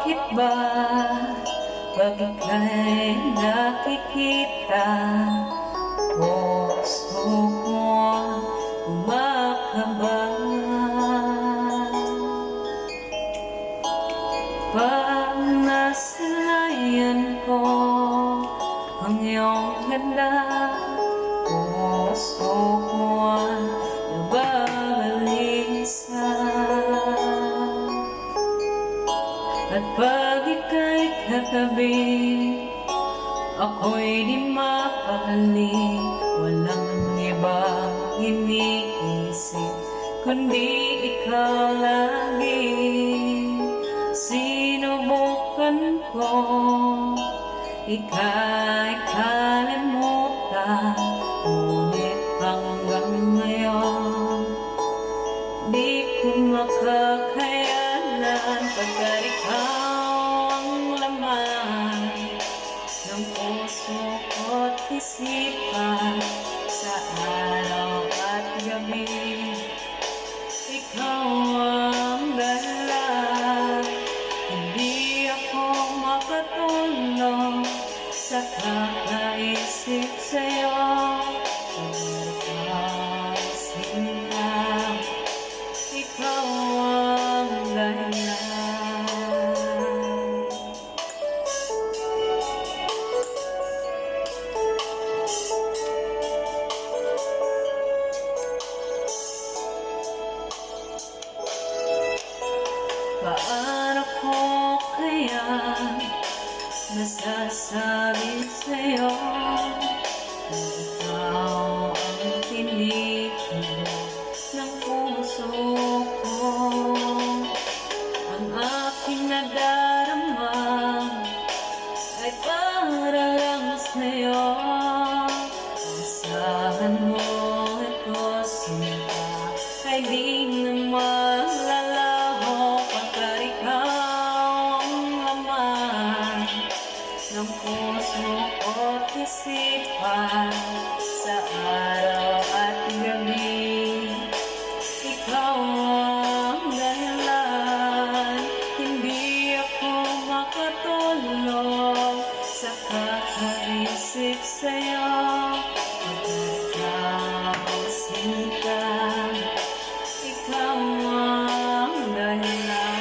Bakit ba pag ika'y nakikita, puso ko kumakaba? Pag nasilayan ko ang iyong ganda, puso ko nababalisa. At pag ika'y katabi, ako'y di mapakali. Walang ibang iniisip kundi ikaw lagi. Sinubukan ko ika'y kalimutan, ngunit hanggang ngayon di ko makakayanan. Pagkat ikaw ang laman ng puso ko't isipan, sa araw at gabi ikaw ang dahilan. Hindi ako makatulog sa kakaisip sa'yo. Pagkat sinta, ikaw ang dahilan. Paano ko kaya nasasabi sa'yo na ikaw ang tinikinig ng puso ko? Ang aking nadarama ay para lang sa'yo. Asahan mo ito, sinta, ay di naman lalaho. Pagkat ikaw ang laman ng puso ko't isipan, sa araw at gabi ikaw ang dahilan. Hindi ako makatulog sa kakaisip sa'yo. Pagkat ikaw sinta, ikaw ang dahilan.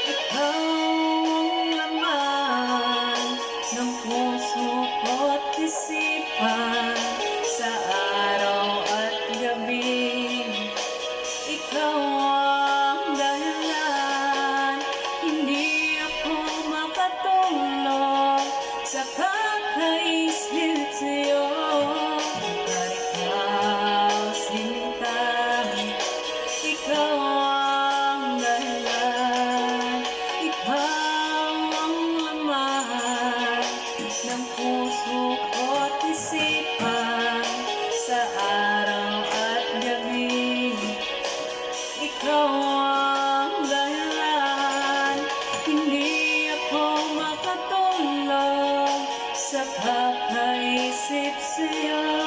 Ikaw ang laman ng puso ko't isipan, sa araw at gabi ikaw ang dahilan. Hindi ako makatulog sa kakaisip sa'yo. Pagkat ikaw sinta, ikaw ang dahilan. Ikaw ang laman ng puso ko't isipan, sa araw at gabi ikaw ang dahilan. Hindi ako makatulog sa kakaisip sa'yo.